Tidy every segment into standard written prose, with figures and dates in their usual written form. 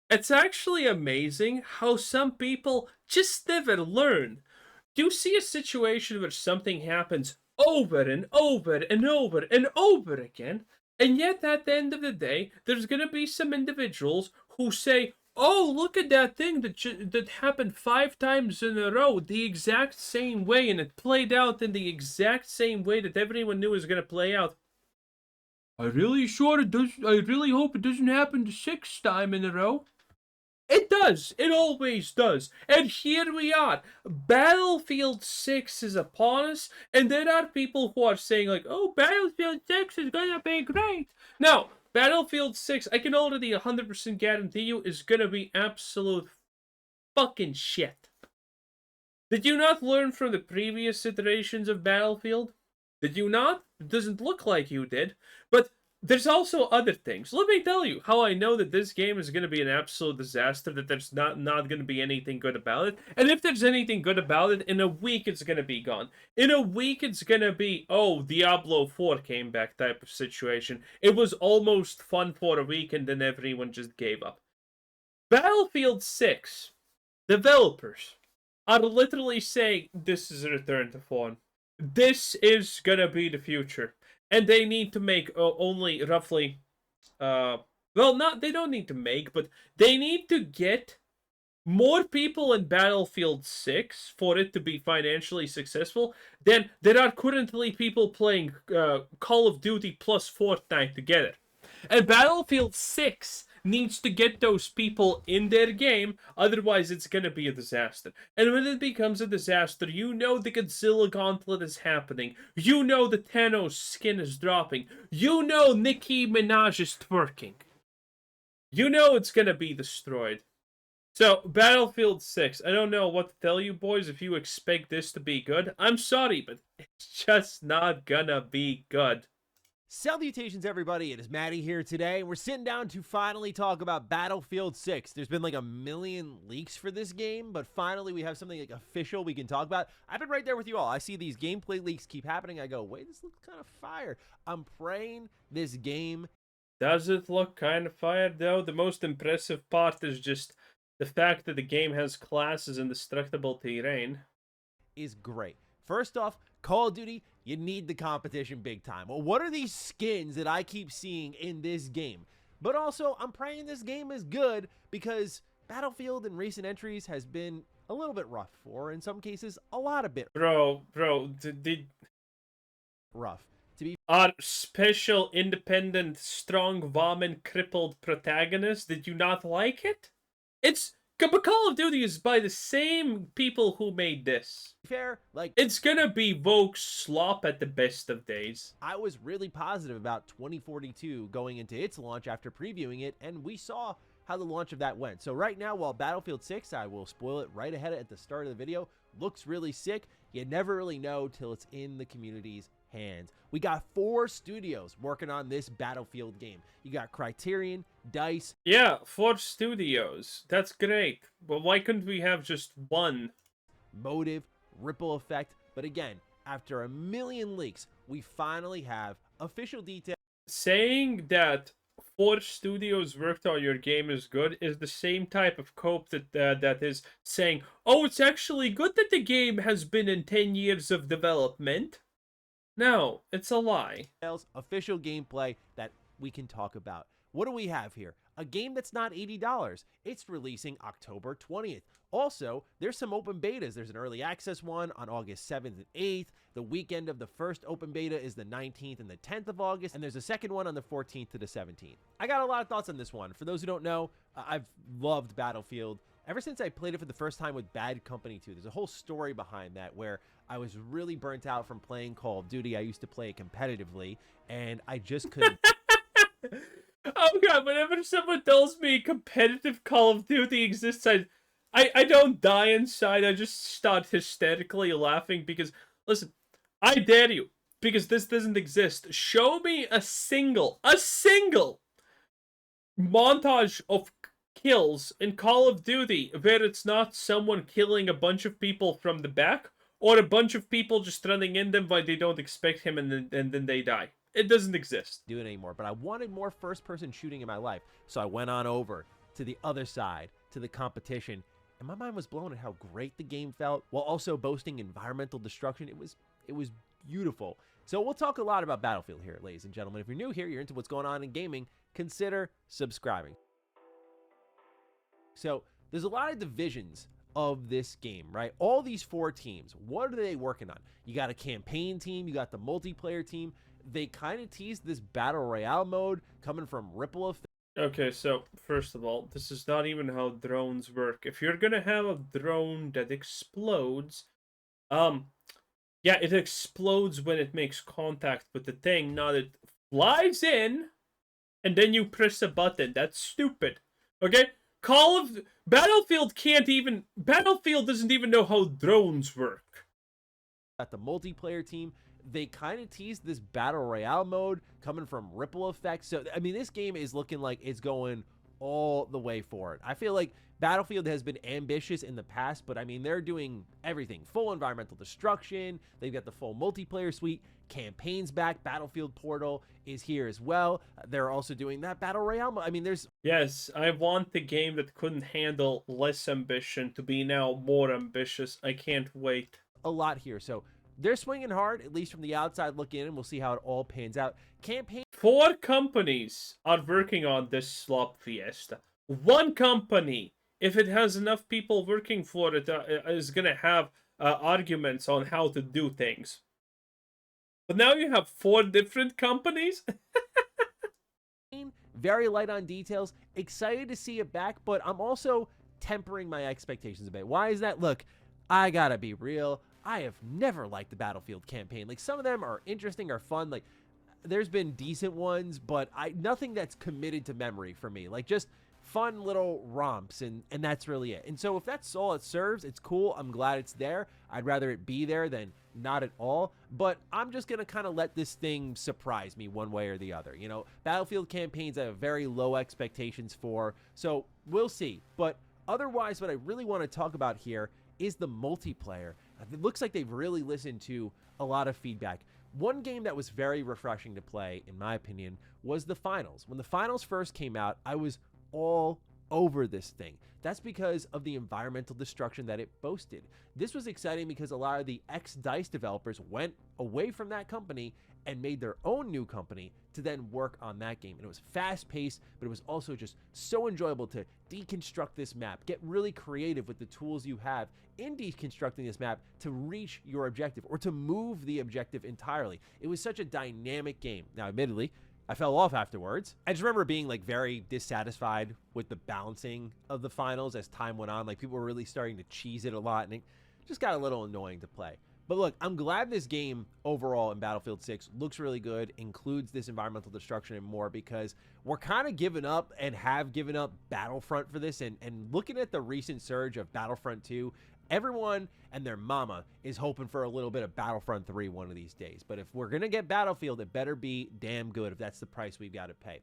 It's actually amazing how some people just never learn. You see a situation where something happens over and over and over and over again, and yet at the end of the day, there's gonna be some individuals who say, "Oh, look at that thing that happened 5 times in a row, the exact same way, and it played out in the exact same way that everyone knew was gonna play out." I really sure it does. I really hope it doesn't happen the 6th time in a row. It does. It always does. And here we are. Battlefield 6 is upon us, and there are people who are saying, like, oh, Battlefield 6 is gonna be great. Now, Battlefield 6, I can already 100% guarantee you, is gonna be absolute fucking shit. Did you not learn from the previous iterations of Battlefield? Did you not? It doesn't look like you did. But there's also other things. Let me tell you how I know that this game is going to be an absolute disaster, that there's not going to be anything good about it. And if there's anything good about it, in a week it's going to be gone. In a week it's going to be, oh, Diablo 4 came back type of situation. It was almost fun for a week and then everyone just gave up. Battlefield 6 developers are literally saying this is a return to form. This is gonna be the future, and they need to make only roughly, well, not they don't need to make, but they need to get more people in Battlefield 6 for it to be financially successful than there are currently people playing Call of Duty plus Fortnite together. And Battlefield 6 needs to get those people in their game, otherwise it's gonna be a disaster. And when it becomes a disaster, you know the Godzilla Gauntlet is happening. You know the Thanos skin is dropping. You know Nicki Minaj is twerking. You know it's gonna be destroyed. So, Battlefield 6, I don't know what to tell you boys if you expect this to be good. I'm sorry, but it's just not gonna be good. Salutations, everybody. It is Maddie here today, and we're sitting down to finally talk about Battlefield 6. There's been like a million leaks for this game, but finally we have something like official we can talk about. I've been right there with you all. I see these gameplay leaks keep happening. I go, wait, this looks kind of fire. I'm praying this game Does it look kind of fire though? The most impressive part is just the fact that the game has classes and destructible terrain. is great. First off, Call of Duty, you need the competition big time. Well, what are these skins that I keep seeing in this game? But also, I'm praying this game is good because Battlefield in recent entries has been a little bit rough, or in some cases, a lot of bit Bro, did rough. To be our special, independent, strong, vomit, crippled protagonist, did you not like it? But Call of Duty is by the same people who made this. fair, like, It's gonna be Vogue Slop at the best of days. I was really positive about 2042 going into its launch after previewing it, and we saw how the launch of that went. So right now, while Battlefield 6, I will spoil it right ahead at the start of the video, looks really sick, you never really know till it's in the community's hands. We got 4 studios working on this Battlefield game. You got Criterion, DICE. Yeah, 4 studios. That's great. But why couldn't we have just one? Motive, Ripple Effect. But again, after a million leaks, we finally have official details. Saying that 4 studios worked on your game is good is the same type of cope that is saying, oh, it's actually good that the game has been in 10 years of development. No, it's a lie. Official gameplay that we can talk about. What do we have here? A game that's not $80. It's releasing October 20th. Also, there's some open betas. There's an early access one on August 7th and 8th. The weekend of the first open beta is the 19th and the 10th of August. And there's a second one on the 14th to the 17th. I got a lot of thoughts on this one. For those who don't know, I've loved Battlefield. Ever since I played it for the first time with Bad Company 2, there's a whole story behind that where I was really burnt out from playing Call of Duty. I used to play it competitively, and I just couldn't. Oh god, whenever someone tells me competitive Call of Duty exists, I don't die inside, I just start hysterically laughing because, listen, I dare you, because this doesn't exist. Show me a single montage of kills in Call of Duty where it's not someone killing a bunch of people from the back or a bunch of people just running in them but they don't expect him and then they die. It doesn't exist. Do it anymore, but I wanted more first-person shooting in my life, so I went on over to the other side, to the competition. And my mind was blown at how great the game felt while also boasting environmental destruction. It was beautiful. So we'll talk a lot about Battlefield here, ladies and gentlemen. If you're new here, you're into what's going on in gaming, consider subscribing. So there's a lot of divisions of this game, right? All these 4 teams, what are they working on? You got a campaign team, you got the multiplayer team. They kind of teased this battle royale mode coming from Ripple Effect. Okay, so first of all, this is not even how drones work. If you're gonna have a drone that explodes, yeah, it explodes when it makes contact with the thing, not it flies in, and then you press a button. That's stupid. Okay? Battlefield doesn't even know how drones work. Got the multiplayer team. They kind of teased this battle royale mode coming from Ripple Effect. So, I mean, this game is looking like it's going all the way forward. I feel like Battlefield has been ambitious in the past, but I mean, they're doing everything. Full environmental destruction. They've got the full multiplayer suite. Campaigns back. Battlefield Portal is here as well. They're also doing that battle royale mode. I mean, there's... Yes, I want the game that couldn't handle less ambition to be now more ambitious. I can't wait. A lot here. So they're swinging hard, at least from the outside looking in, and we'll see how it all pans out. 4 companies are working on this Slop Fiesta. 1 company, if it has enough people working for it, is going to have arguments on how to do things. But now you have 4 different companies? Very light on details. Excited to see it back, but I'm also tempering my expectations a bit. Why is that? Look, I gotta be real. I have never liked the Battlefield campaign. Like, some of them are interesting or fun. Like, there's been decent ones, but nothing that's committed to memory for me. Like, just fun little romps, and that's really it. And so if that's all it serves, it's cool. I'm glad it's there. I'd rather it be there than not at all. But I'm just going to kind of let this thing surprise me one way or the other. You know, Battlefield campaigns I have very low expectations for, so we'll see. But otherwise, what I really want to talk about here is the multiplayer. It looks like they've really listened to a lot of feedback. One game that was very refreshing to play, in my opinion, was the finals. When the finals first came out, I was all over this thing. That's because of the environmental destruction that it boasted. This was exciting because a lot of the ex-DICE developers went away from that company and made their own new company to then work on that game. And it was fast-paced, but it was also just so enjoyable to deconstruct this map, get really creative with the tools you have in deconstructing this map to reach your objective or to move the objective entirely. It was such a dynamic game. Now, admittedly, I fell off afterwards. I just remember being like very dissatisfied with the balancing of the finals as time went on. Like, people were really starting to cheese it a lot, and it just got a little annoying to play. But look, I'm glad this game overall in Battlefield 6 looks really good, includes this environmental destruction and more, because we're kind of giving up and have given up Battlefront for this. And looking at the recent surge of Battlefront 2, everyone and their mama is hoping for a little bit of Battlefront 3 one of these days. But if we're going to get Battlefield, it better be damn good if that's the price we've got to pay.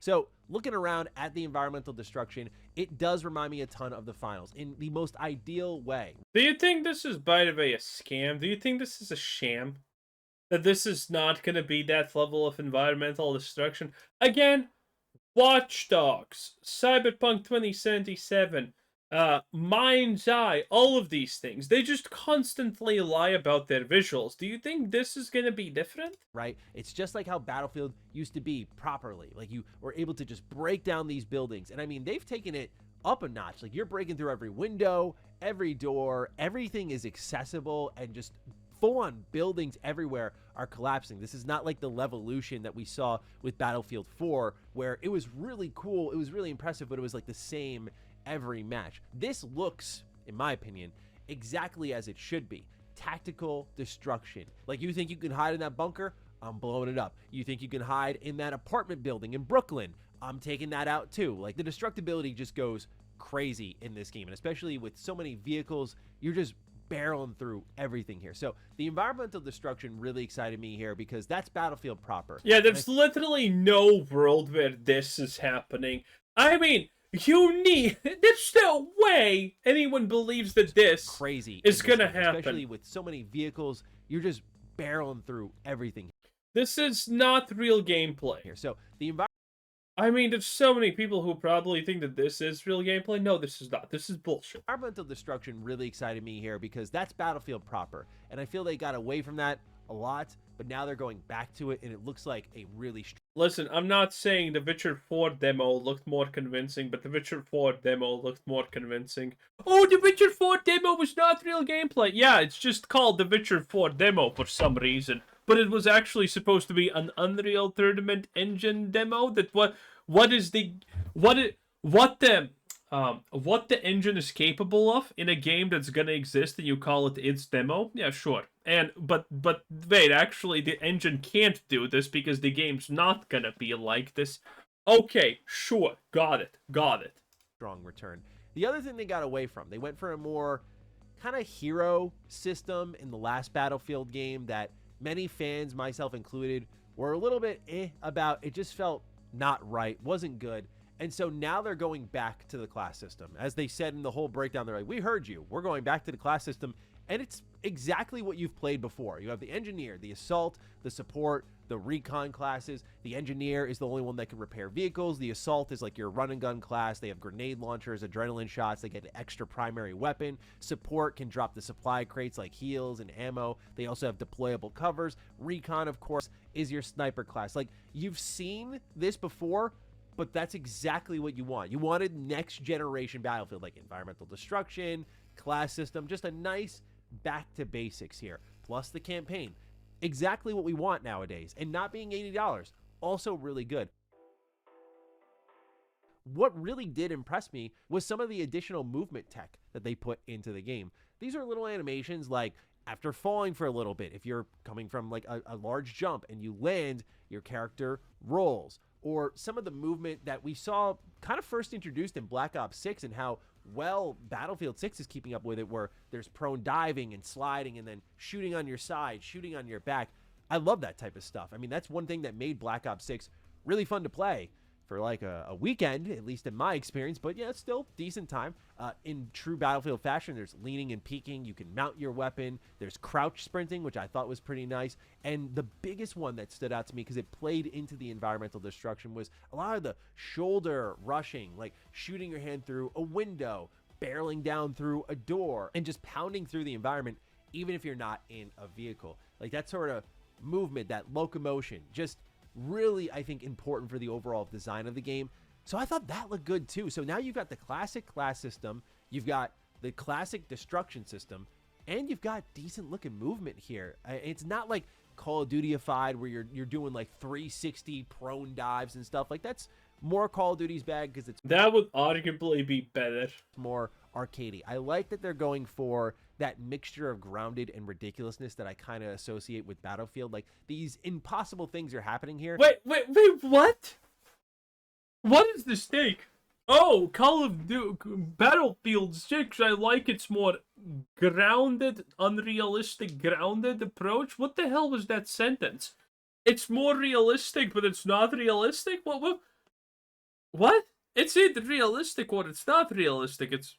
So, looking around at the environmental destruction, it does remind me a ton of the finals in the most ideal way. Do you think this is, by the way, a scam? Do you think this is a sham? That this is not going to be that level of environmental destruction? Again, Watch Dogs, Cyberpunk 2077, Mind's Eye, all of these things. They just constantly lie about their visuals. Do you think this is going to be different? Right? It's just like how Battlefield used to be properly. Like, you were able to just break down these buildings. And I mean, they've taken it up a notch. Like, you're breaking through every window, every door, everything is accessible, and just full-on buildings everywhere are collapsing. This is not like the Levolution that we saw with Battlefield 4, where it was really cool, it was really impressive, but it was like the same every match. This looks, in my opinion, exactly as it should be. Tactical destruction. Like, you think you can hide in that bunker? I'm blowing it up. You think you can hide in that apartment building in Brooklyn? I'm taking that out too. Like, the destructibility just goes crazy in this game, and especially with so many vehicles, you're just barreling through everything here. So the environmental destruction really excited me here because that's Battlefield proper. Yeah, there's literally no world where this is happening. I mean, there's no way anyone believes that this crazy is gonna happen. Especially with so many vehicles, you're just barreling through everything. This is not real gameplay Here. So the environment I mean, there's so many people who probably think that this is real gameplay. No, this is not. This is bullshit. Environmental destruction really excited me here because that's Battlefield proper. And I feel they got away from that a lot, but now they're going back to it, and it looks like a really Listen, I'm not saying the Witcher 4 demo looked more convincing, but the Witcher 4 demo looked more convincing. Oh, the Witcher 4 demo was not real gameplay. Yeah, it's just called the Witcher 4 demo for some reason. But it was actually supposed to be an Unreal Tournament engine demo. That what is the what the engine is capable of in a game that's gonna exist, and you call it its demo? Yeah, sure. And but wait, actually, the engine can't do this because the game's not gonna be like this. Okay, sure, got it. strong return. The other thing they got away from, they went for a more kind of hero system in the last Battlefield game that many fans, myself included, were a little bit about. It just felt not right, wasn't good. And so now they're going back to the class system. As they said in the whole breakdown, they're like, we heard you. We're going back to the class system. And it's exactly what you've played before. You have the engineer, the assault, the support, the recon classes. The engineer is the only one that can repair vehicles. The assault is like your run and gun class. They have grenade launchers, adrenaline shots. They get an extra primary weapon. Support can drop the supply crates like heals and ammo. They also have deployable covers. Recon, of course, is your sniper class. Like, you've seen this before, but that's exactly what you want. You wanted next generation Battlefield, like environmental destruction, class system, just a nice back to basics here. Plus the campaign. Exactly what we want nowadays. And not being $80, also really good. What really did impress me was some of the additional movement tech that they put into the game. These are little animations like after falling for a little bit, if you're coming from like a large jump and you land, your character rolls. Or some of the movement that we saw kind of first introduced in Black Ops 6 and how well Battlefield 6 is keeping up with it, where there's prone diving and sliding and then shooting on your side, shooting on your back. I love that type of stuff. I mean, that's one thing that made Black Ops 6 really fun to play for like a weekend, at least in my experience. But yeah, it's still decent time. In true Battlefield fashion, there's leaning and peeking. You can mount your weapon. There's crouch sprinting, which I thought was pretty nice. And the biggest one that stood out to me, because it played into the environmental destruction, was a lot of the shoulder rushing, like shooting your hand through a window, barreling down through a door, and just pounding through the environment, even if you're not in a vehicle. Like that sort of movement, that locomotion, just really, I think, important for the overall design of the game. So I thought that looked good too. So now you've got the classic class system, you've got the classic destruction system, and you've got decent looking movement here. It's not like Call of Duty-ified where you're doing like 360 prone dives and stuff. Like that's more Call of Duty's bag because it's That would arguably be better. more arcadey. I like that they're going for that mixture of grounded and ridiculousness that I kind of associate with Battlefield. Like these impossible things are happening here. Wait, what? What is the stake? Oh, Call of Duty Battlefield 6. I like its more grounded, unrealistic grounded approach. What the hell was that sentence? It's more realistic, but it's not realistic? What? It's either realistic or it's not realistic. It's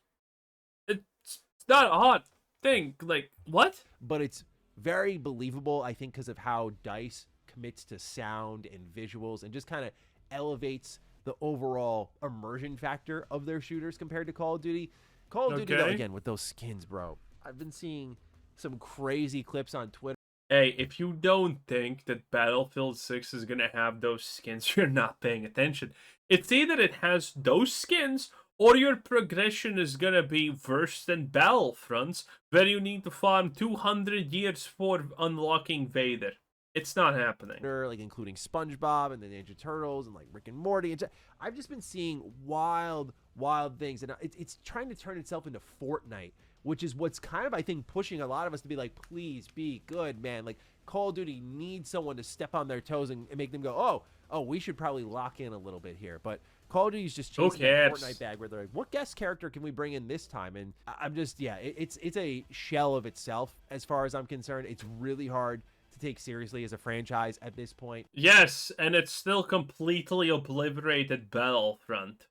not a hard thing. Like, what? But it's very believable, I think, because of how DICE commits to sound and visuals and just kind of elevates the overall immersion factor of their shooters compared to Call of Duty. Call of Duty, though, again, with those skins, bro. I've been seeing some crazy clips on Twitter. Hey, if you don't think that Battlefield 6 is gonna have those skins, you're not paying attention. It's either it has those skins, or your progression is gonna be worse than Battlefronts, where you need to farm 200 years for unlocking Vader. It's not happening. Like including SpongeBob and the Ninja Turtles and like Rick and Morty. I've just been seeing wild things, and it's trying to turn itself into Fortnite, which is what's kind of, I think, pushing a lot of us to be like, please be good, man. Like Call of Duty needs someone to step on their toes and make them go, oh, we should probably lock in a little bit here. But Call of Duty's just chasing that Fortnite bag where they're like, what guest character can we bring in this time? And I'm just, yeah, it's a shell of itself as far as I'm concerned. It's really hard to take seriously as a franchise at this point. Yes, and it's still completely obliterated Battlefront.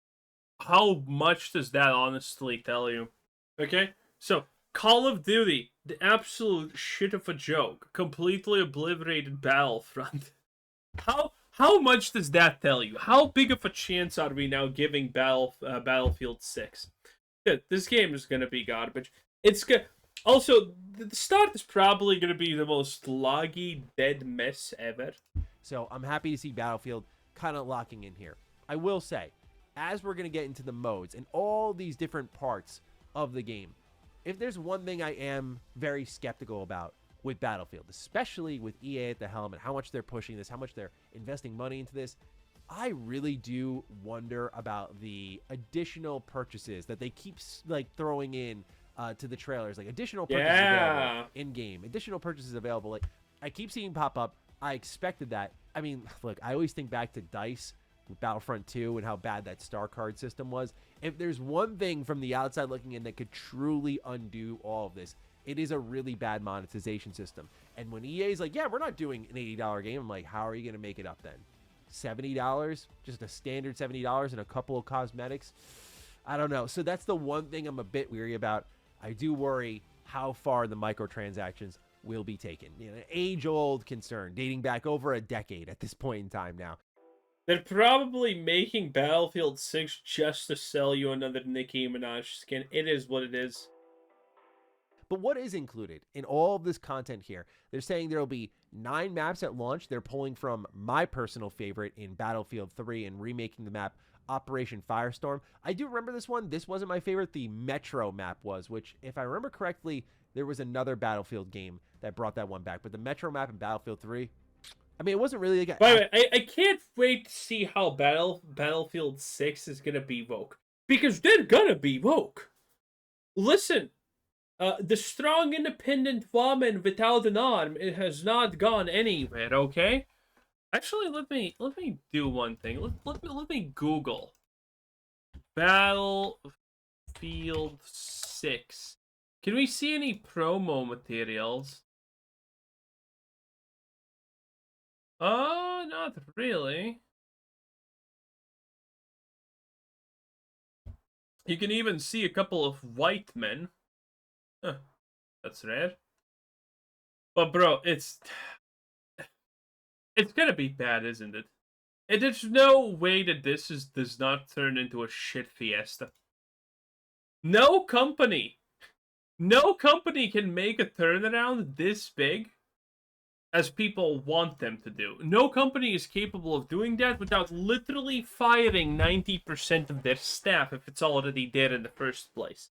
How much does that honestly tell you? Okay, so Call of Duty, the absolute shit of a joke, completely obliterated Battlefront. How much does that tell you? How big of a chance are we now giving Battlefield 6? Good. This game is gonna be garbage. It's good. Also, the start is probably gonna be the most laggy, dead mess ever. So I'm happy to see Battlefield kind of locking in here. I will say, as we're going to get into the modes and all these different parts of the game, if there's one thing I am very skeptical about with Battlefield, especially with EA at the helm and how much they're pushing this, how much they're investing money into this, I really do wonder about the additional purchases that they keep like throwing in to the trailers, like additional purchases available in game, additional purchases available. Like I keep seeing pop up. I expected that. I mean, look, I always think back to DICE with Battlefront 2 and how bad that star card system was. If there's one thing from the outside looking in that could truly undo all of this, it is a really bad monetization system. And when EA's like, yeah, we're not doing an $80 game, I'm like, how are you going to make it up then? $70? Just a standard $70 and a couple of cosmetics? I don't know. So that's the one thing I'm a bit weary about. I do worry how far the microtransactions will be taken. You know, an age-old concern dating back over a decade at this point in time now. They're probably making Battlefield 6 just to sell you another Nicki Minaj skin. It is what it is. But what is included in all of this content here? They're saying there will be 9 maps at launch. They're pulling from my personal favorite in Battlefield 3 and remaking the map Operation Firestorm. I do remember this one. This wasn't my favorite. The Metro map was, which, if I remember correctly, there was another Battlefield game that brought that one back. But the Metro map in Battlefield 3, I mean, it wasn't really like By the way, I can't wait to see how Battlefield 6 is going to be woke. Because they're going to be woke. Listen, the strong, independent woman without an arm, it has not gone anywhere, okay? Actually, let me do one thing. Let me Google Battlefield 6. Can we see any promo materials? Not really. You can even see a couple of white men. Huh, that's rare. But bro, it's gonna be bad, isn't it? There's no way that this does not turn into a shit fiesta. No company can make a turnaround this big as people want them to do. No company is capable of doing that without literally firing 90% of their staff if it's already there in the first place.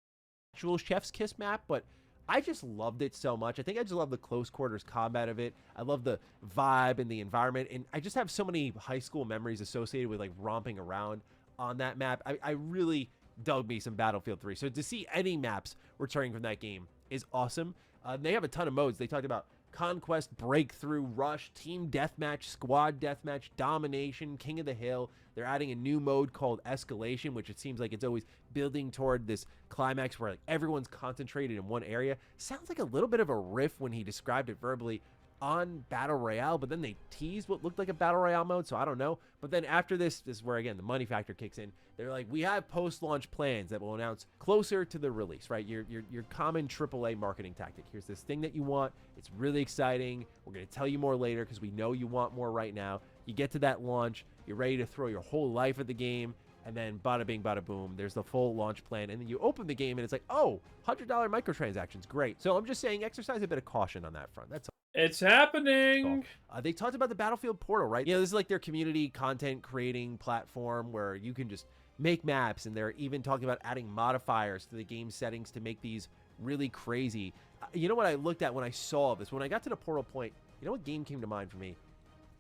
Actual Chef's Kiss map, but I just loved it so much. I think I just love the close quarters combat of it. I love the vibe and the environment, and I just have so many high school memories associated with like romping around on that map. I really dug me some Battlefield 3. So to see any maps returning from that game is awesome. They have a ton of modes. They talked about Conquest, Breakthrough, Rush, Team Deathmatch, Squad Deathmatch, Domination, King of the Hill. They're adding a new mode called Escalation, which it seems like it's always building toward this climax where like everyone's concentrated in one area. Sounds like a little bit of a riff when he described it verbally on Battle Royale, but then they teased what looked like a Battle Royale mode, so I don't know. But then after this is where, again, the money factor kicks in. They're like, we have post-launch plans that will announce closer to the release, right? Your common AAA marketing tactic. Here's this thing that you want. It's really exciting. We're going to tell you more later because we know you want more right now. You get to that launch. You're ready to throw your whole life at the game. And then bada bing, bada boom, there's the full launch plan. And then you open the game and it's like, oh, $100 microtransactions. Great. So I'm just saying exercise a bit of caution on that front. That's all. It's happening. They talked about the Battlefield portal, right? You know, this is like their community content creating platform where you can just make maps, and they're even talking about adding modifiers to the game settings to make these really crazy. You know what I looked at when I saw this? When I got to the portal point, you know what game came to mind for me?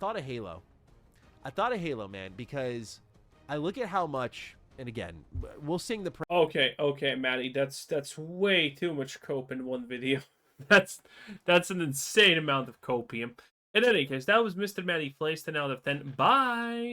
Thought of Halo. I thought of Halo, man, because I look at how much, and again, we'll sing the... Okay, Maddie, that's way too much cope in one video. That's an insane amount of copium. In any case, that was Mr. Matty Plays 10 out of 10. Bye!